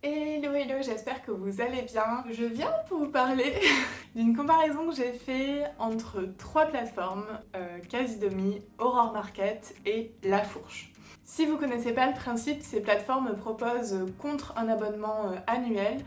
Hello hello, j'espère que vous allez bien. Je viens pour vous parler d'une comparaison que j'ai fait entre trois plateformes, Casidomi, Aurore Market et La Fourche. Si vous connaissez pas le principe, ces plateformes proposent contre un abonnement annuel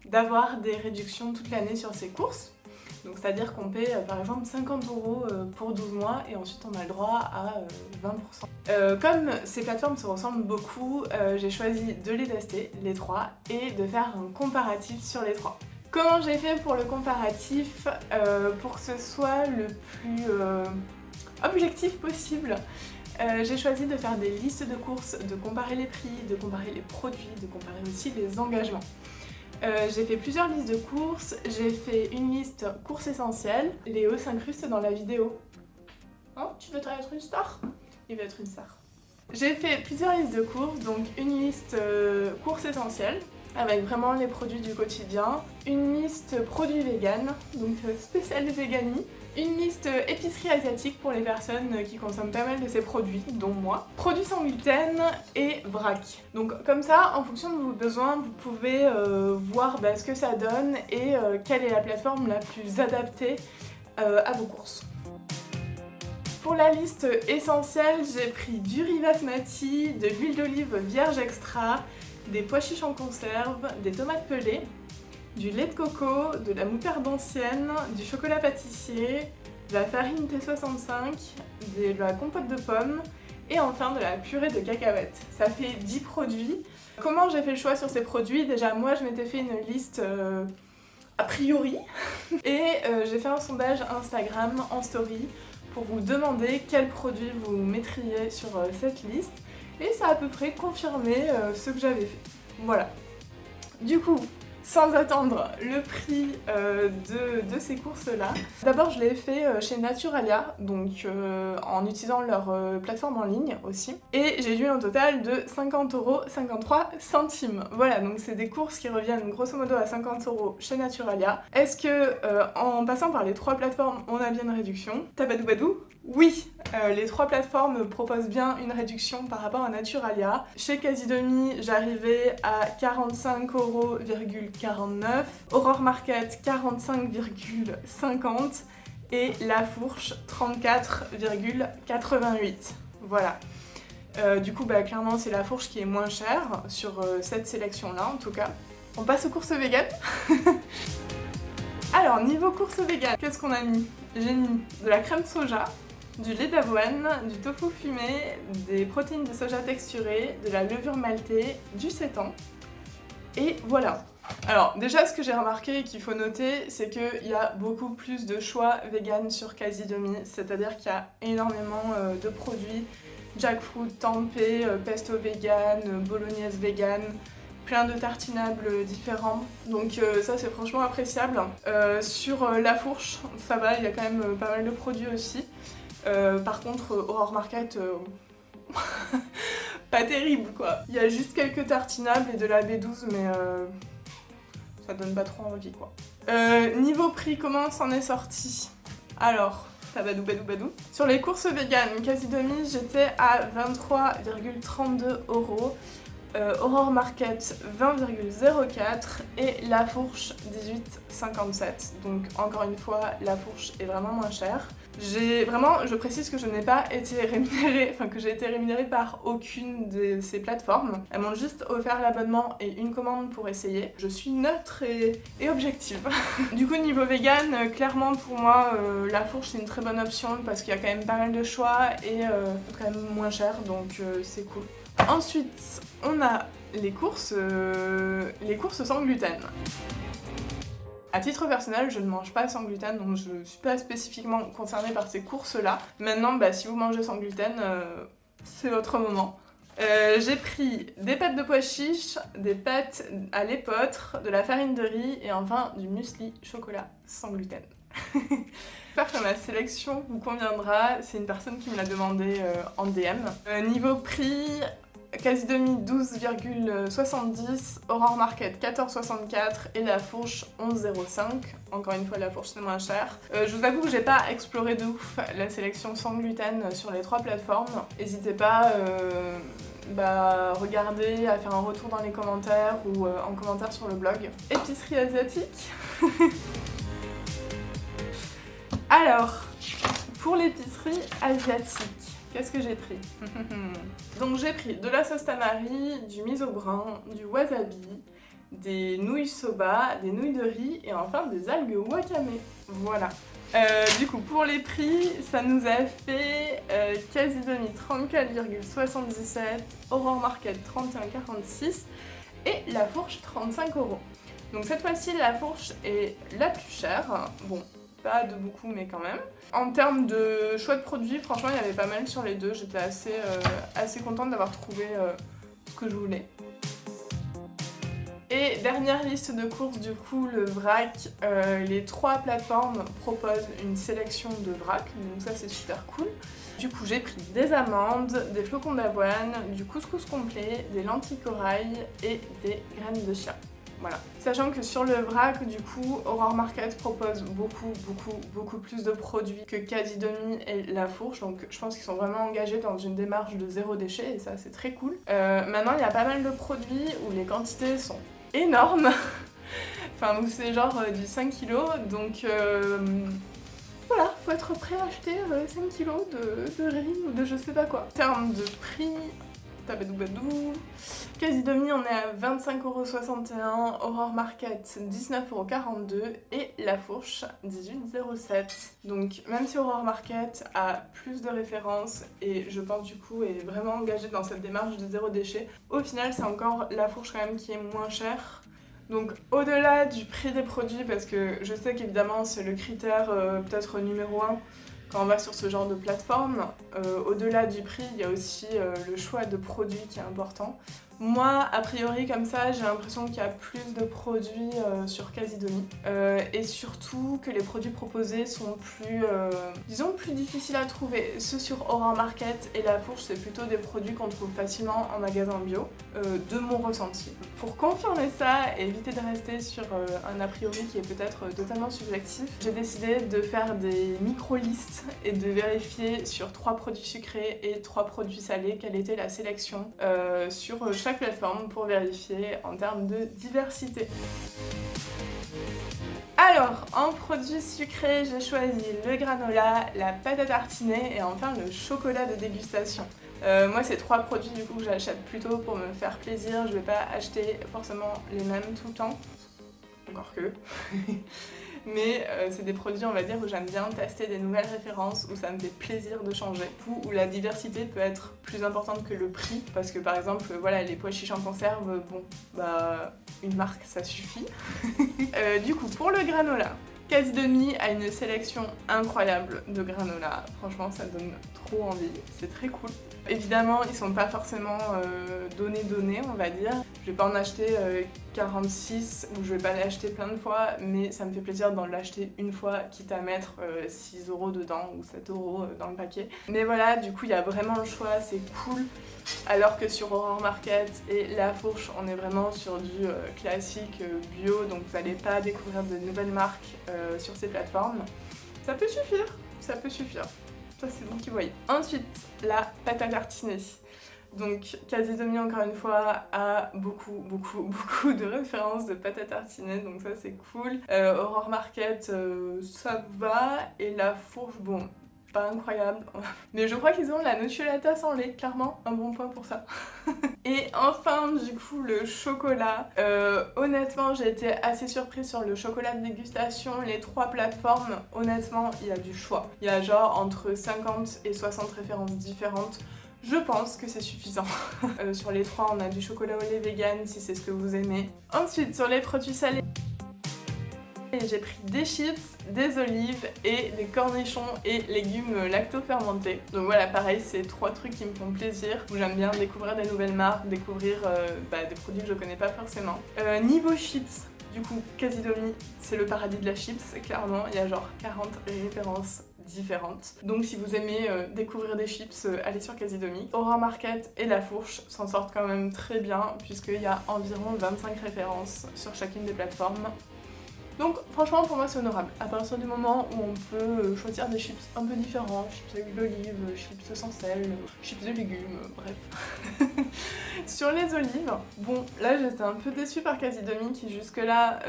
d'avoir des réductions toute l'année sur ses courses. Donc c'est-à-dire qu'on paie par exemple 50€ pour 12 mois et ensuite on a le droit à 20%. Comme ces plateformes se ressemblent beaucoup, j'ai choisi de les tester, les trois, et de faire un comparatif sur les trois. Comment j'ai fait pour le comparatif pour que ce soit le plus objectif possible? J'ai choisi de faire des listes de courses, de comparer les prix, de comparer les produits, de comparer aussi les engagements. J'ai fait plusieurs listes de courses, j'ai fait une liste courses essentielles. Léo s'incruste dans la vidéo. Hein, tu veux être une star? Il veut être une star. J'ai fait plusieurs listes de courses, donc une liste courses essentielles, avec vraiment les produits du quotidien, une liste produits vegan, donc spécial véganie, une liste épicerie asiatique pour les personnes qui consomment pas mal de ces produits, dont moi, produits sans gluten et vrac. Donc comme ça, en fonction de vos besoins, vous pouvez voir ce que ça donne et quelle est la plateforme la plus adaptée à vos courses. Pour la liste essentielle, j'ai pris du riz basmati, de l'huile d'olive vierge extra, des pois chiches en conserve, des tomates pelées, du lait de coco, de la moutarde ancienne, du chocolat pâtissier, de la farine T65, de la compote de pommes et enfin de la purée de cacahuètes. Ça fait 10 produits. Comment j'ai fait le choix sur ces produits? Déjà moi je m'étais fait une liste a priori et j'ai fait un sondage Instagram en story pour vous demander quels produits vous mettriez sur cette liste et ça a à peu près confirmé ce que j'avais fait. Voilà. Du coup, sans attendre le prix de ces courses-là, d'abord je l'ai fait chez Naturalia, donc en utilisant leur plateforme en ligne aussi, et j'ai eu un total de 50,53€. Voilà, donc c'est des courses qui reviennent grosso modo à 50€ chez Naturalia. Est-ce que en passant par les trois plateformes, on a bien une réduction? Tabadou badou? Oui, les trois plateformes proposent bien une réduction par rapport à Naturalia. Chez Casidomi, j'arrivais à 45,49€, Aurore Market 45,50€ et La Fourche 34,88€. Voilà. Du coup, clairement, c'est La Fourche qui est moins chère sur cette sélection-là, en tout cas. On passe aux courses véganes. Alors, niveau courses véganes, qu'est-ce qu'on a mis? J'ai mis de la crème soja, du lait d'avoine, du tofu fumé, des protéines de soja texturées, de la levure maltée, du sétan. Et voilà. Alors déjà ce que j'ai remarqué et qu'il faut noter, c'est qu'il y a beaucoup plus de choix vegan sur Casidomi, c'est-à-dire qu'il y a énormément de produits, jackfruit, tempeh, pesto vegan, bolognaise vegan, plein de tartinables différents, donc ça c'est franchement appréciable. Sur La Fourche, ça va, il y a quand même pas mal de produits aussi. Par contre, Aurore Market, pas terrible quoi. Il y a juste quelques tartinables et de la B12, mais ça donne pas trop envie quoi. Niveau prix, comment s'en est sorti? Alors, tabadou badou badou. Sur les courses véganes, Casidomi, j'étais à 23,32€. Aurore Market 20,04€ et La Fourche 18,57€. Donc encore une fois, La Fourche est vraiment moins chère. Je précise que je n'ai pas été rémunérée, enfin que j'ai été rémunérée par aucune de ces plateformes. Elles m'ont juste offert l'abonnement et une commande pour essayer. Je suis neutre et objective. Du coup niveau vegan, clairement pour moi, La Fourche c'est une très bonne option parce qu'il y a quand même pas mal de choix et quand même moins cher, donc c'est cool. Ensuite, on a les courses sans gluten. À titre personnel, je ne mange pas sans gluten, donc je ne suis pas spécifiquement concernée par ces courses-là. Maintenant, si vous mangez sans gluten, c'est votre moment. J'ai pris des pâtes de pois chiches, des pâtes à l'épeautre, de la farine de riz et enfin du muesli chocolat sans gluten. J'espère que ma sélection vous conviendra, c'est une personne qui me l'a demandé en DM. Niveau prix, Casidomi 12,70€, Aurore Market 14,64€ et La Fourche 11,05€. Encore une fois, La Fourche c'est moins cher. Je vous avoue que j'ai pas exploré de ouf la sélection sans gluten sur les trois plateformes. N'hésitez pas regardez, à faire un retour dans les commentaires ou en commentaire sur le blog. Épicerie asiatique. Alors, pour l'épicerie asiatique, qu'est-ce que j'ai pris? Donc j'ai pris de la sauce tamari, du miso brun, du wasabi, des nouilles soba, des nouilles de riz et enfin des algues wakame. Voilà. Du coup, pour les prix, ça nous a fait Quasi Demi 34,77, Aurore Market 31,46 et La Fourche 35 €. Donc cette fois-ci, La Fourche est la plus chère. Bon, pas de beaucoup, mais quand même. En termes de choix de produits, franchement, il y avait pas mal sur les deux. J'étais assez contente d'avoir trouvé ce que je voulais. Et dernière liste de courses, du coup, le vrac. Les 3 plateformes proposent une sélection de vrac, donc ça c'est super cool. Du coup, j'ai pris des amandes, des flocons d'avoine, du couscous complet, des lentilles corail et des graines de chia. Voilà. Sachant que sur le vrac, du coup, Aurore Market propose beaucoup plus de produits que Quasi Demi et La Fourche, donc je pense qu'ils sont vraiment engagés dans une démarche de zéro déchet et ça c'est très cool. Maintenant, il y a pas mal de produits où les quantités sont énormes, enfin où c'est genre du 5 kg, donc voilà, faut être prêt à acheter 5 kg de riz ou de je sais pas quoi. En termes de prix, tabadou, Quasi Demi on est à 25,61 €, Aurore Market 19,42 € et La Fourche 18,07 €. Donc même si Aurore Market a plus de références et je pense du coup est vraiment engagée dans cette démarche de zéro déchet, au final c'est encore La Fourche quand même qui est moins chère. Donc au-delà du prix des produits, parce que je sais qu'évidemment c'est le critère peut-être numéro 1 quand on va sur ce genre de plateforme, au-delà du prix, il y a aussi le choix de produits qui est important. Moi, a priori, comme ça, j'ai l'impression qu'il y a plus de produits sur Quasi Demi. Et surtout que les produits proposés sont plus, disons, plus difficiles à trouver. Ceux sur Aurore Market et La Fourche, c'est plutôt des produits qu'on trouve facilement en magasin bio, de mon ressenti. Pour confirmer ça et éviter de rester sur un a priori qui est peut-être totalement subjectif, j'ai décidé de faire des micro-listes et de vérifier sur 3 produits sucrés et 3 produits salés quelle était la sélection sur chaque plateforme pour vérifier en termes de diversité. Alors, en produits sucrés, j'ai choisi le granola, la pâte à tartiner et enfin le chocolat de dégustation. Moi, c'est 3 produits du coup que j'achète plutôt pour me faire plaisir. Je vais pas acheter forcément les mêmes tout le temps, encore que. Mais c'est des produits, on va dire, où j'aime bien tester des nouvelles références, où ça me fait plaisir de changer, où la diversité peut être plus importante que le prix, parce que par exemple, voilà, les pois chiches en conserve, bon, bah, une marque, ça suffit. Du coup, pour le granola, Quasi Demi a une sélection incroyable de granola, franchement ça donne trop envie, c'est très cool. Évidemment ils sont pas forcément donnés on va dire, je vais pas en acheter 46 ou je vais pas l'acheter plein de fois, mais ça me fait plaisir d'en l'acheter une fois quitte à mettre 6 € dedans ou 7 € dans le paquet. Mais voilà, du coup il y a vraiment le choix, c'est cool. Alors que sur Aurore Market et La Fourche, on est vraiment sur du classique bio, donc vous n'allez pas découvrir de nouvelles marques sur ces plateformes. Ça peut suffire, ça peut suffire. Ça c'est vous qui voyez. Ensuite, la pâte à tartiner. Donc Quasi Demi encore une fois a beaucoup de références de pâte à tartiner, donc ça c'est cool. Aurore Market ça va, et La Fourche, bon, pas incroyable, mais je crois qu'ils ont la nocciolata sans lait, clairement un bon point pour ça. Et enfin du coup le chocolat, honnêtement j'ai été assez surprise sur le chocolat de dégustation. Les 3 plateformes, honnêtement il y a du choix, il y a genre entre 50 et 60 références différentes. Je pense que c'est suffisant. Sur les 3 on a du chocolat au lait vegan si c'est ce que vous aimez. Ensuite sur les produits salés, j'ai pris des chips, des olives et des cornichons et légumes lacto-fermentés. Donc voilà, pareil, c'est 3 trucs qui me font plaisir, où j'aime bien découvrir des nouvelles marques, découvrir des produits que je connais pas forcément. Niveau chips, du coup, Quasi Demi, c'est le paradis de la chips, clairement, il y a genre 40 références différentes. Donc si vous aimez découvrir des chips, allez sur Quasi Demi. Aurore Market et La Fourche s'en sortent quand même très bien, puisqu'il y a environ 25 références sur chacune des plateformes. Donc franchement pour moi c'est honorable, à partir du moment où on peut choisir des chips un peu différents, chips à huile d'olive, chips sans sel, chips de légumes, bref. Sur les olives, bon là j'étais un peu déçue par Casidomi qui jusque là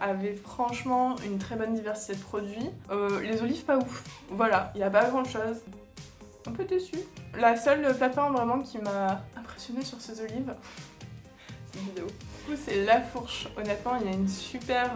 avait franchement une très bonne diversité de produits. Les olives pas ouf, voilà, il n'y a pas grand chose. Un peu déçue. La seule plateforme vraiment qui m'a impressionnée sur ces olives, c'est une vidéo. Du coup c'est La Fourche, honnêtement il y a une super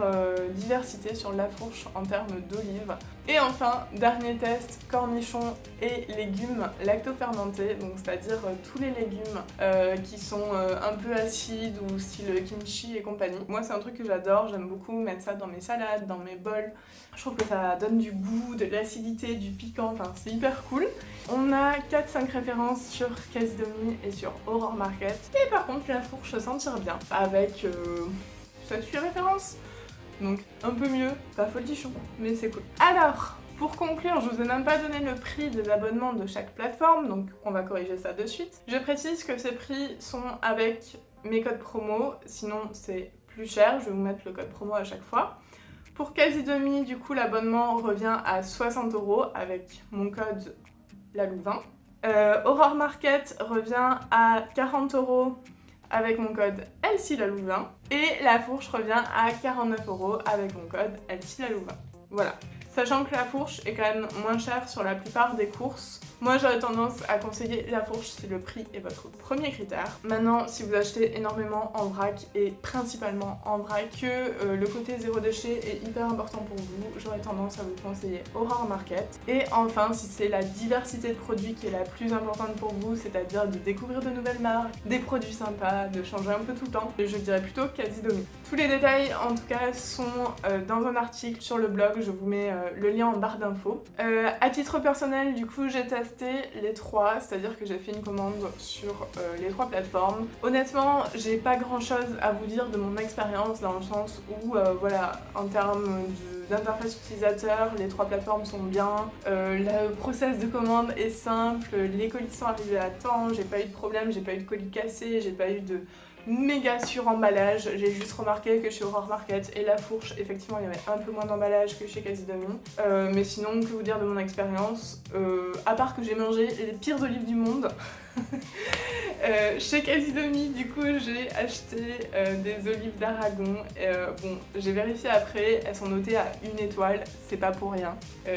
diversité sur La Fourche en termes d'olives. Et enfin, dernier test, cornichons et légumes lacto-fermentés, donc c'est-à-dire tous les légumes qui sont un peu acides ou style kimchi et compagnie. Moi c'est un truc que j'adore, j'aime beaucoup mettre ça dans mes salades, dans mes bols. Je trouve que ça donne du goût, de l'acidité, du piquant, enfin c'est hyper cool. On a 4-5 références sur Casidomi et sur Aurore Market. Et par contre La Fourche s'en tire bien avec 7-8 références. Donc un peu mieux, pas folichon, mais c'est cool. Alors, pour conclure, je vous ai même pas donné le prix des abonnements de chaque plateforme, donc on va corriger ça de suite. Je précise que ces prix sont avec mes codes promo, sinon c'est plus cher, je vais vous mettre le code promo à chaque fois. Pour Casidomi, du coup, l'abonnement revient à 60 € avec mon code LALOU20. Aurore Market revient à 40 € avec mon code LCLALOU20 et La Fourche revient à 49 € avec mon code LCLALOU20. Voilà. Sachant que La Fourche est quand même moins chère sur la plupart des courses. Moi j'aurais tendance à conseiller La Fourche si le prix est votre premier critère. Maintenant si vous achetez énormément en vrac et principalement en vrac, que le côté zéro déchet est hyper important pour vous, j'aurais tendance à vous conseiller Aurore Market. Et enfin si c'est la diversité de produits qui est la plus importante pour vous, c'est-à-dire de découvrir de nouvelles marques, des produits sympas, de changer un peu tout le temps, je dirais plutôt Casidomi. Tous les détails en tout cas sont dans un article sur le blog, je vous mets le lien en barre d'infos. À titre personnel du coup j'ai testé les trois, c'est-à-dire que j'ai fait une commande sur les trois plateformes. Honnêtement, j'ai pas grand-chose à vous dire de mon expérience dans le sens où, voilà, en termes d'interface utilisateur, les trois plateformes sont bien, le process de commande est simple, les colis sont arrivés à temps, j'ai pas eu de problème, j'ai pas eu de colis cassés, j'ai pas eu de méga sur-emballage. J'ai juste remarqué que chez Aurore Market et La Fourche, effectivement, il y avait un peu moins d'emballage que chez Casidomi. Mais sinon, que vous dire de mon expérience, à part que j'ai mangé les pires olives du monde. Chez Casidomi, du coup, j'ai acheté des olives d'Aragon. Bon, j'ai vérifié après, elles sont notées à 1 étoile, c'est pas pour rien.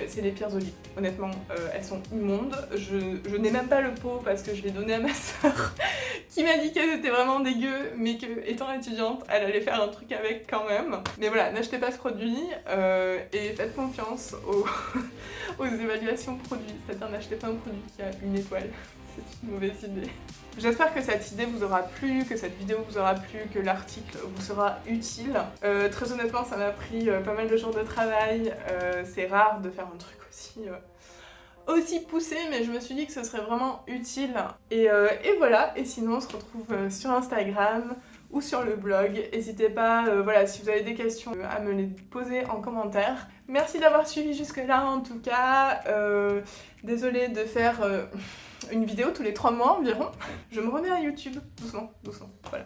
C'est les pires olives. Honnêtement, elles sont immondes. Je n'ai même pas le pot parce que je l'ai donné à ma soeur qui m'a dit qu'elles étaient vraiment dégueu, mais que, étant étudiante, elle allait faire un truc avec quand même. Mais voilà, n'achetez pas ce produit et faites confiance aux évaluations produits. C'est-à-dire n'achetez pas un produit qui a 1 étoile. C'est une mauvaise idée. J'espère que cette idée vous aura plu, que cette vidéo vous aura plu, que l'article vous sera utile. Très honnêtement, ça m'a pris pas mal de jours de travail. C'est rare de faire un truc aussi poussé, mais je me suis dit que ce serait vraiment utile. Et voilà, et sinon on se retrouve sur Instagram ou sur le blog. N'hésitez pas, voilà, si vous avez des questions, à me les poser en commentaire. Merci d'avoir suivi jusque là en tout cas. Désolée de faire une vidéo tous les 3 mois environ. Je me remets à YouTube, doucement, doucement, voilà.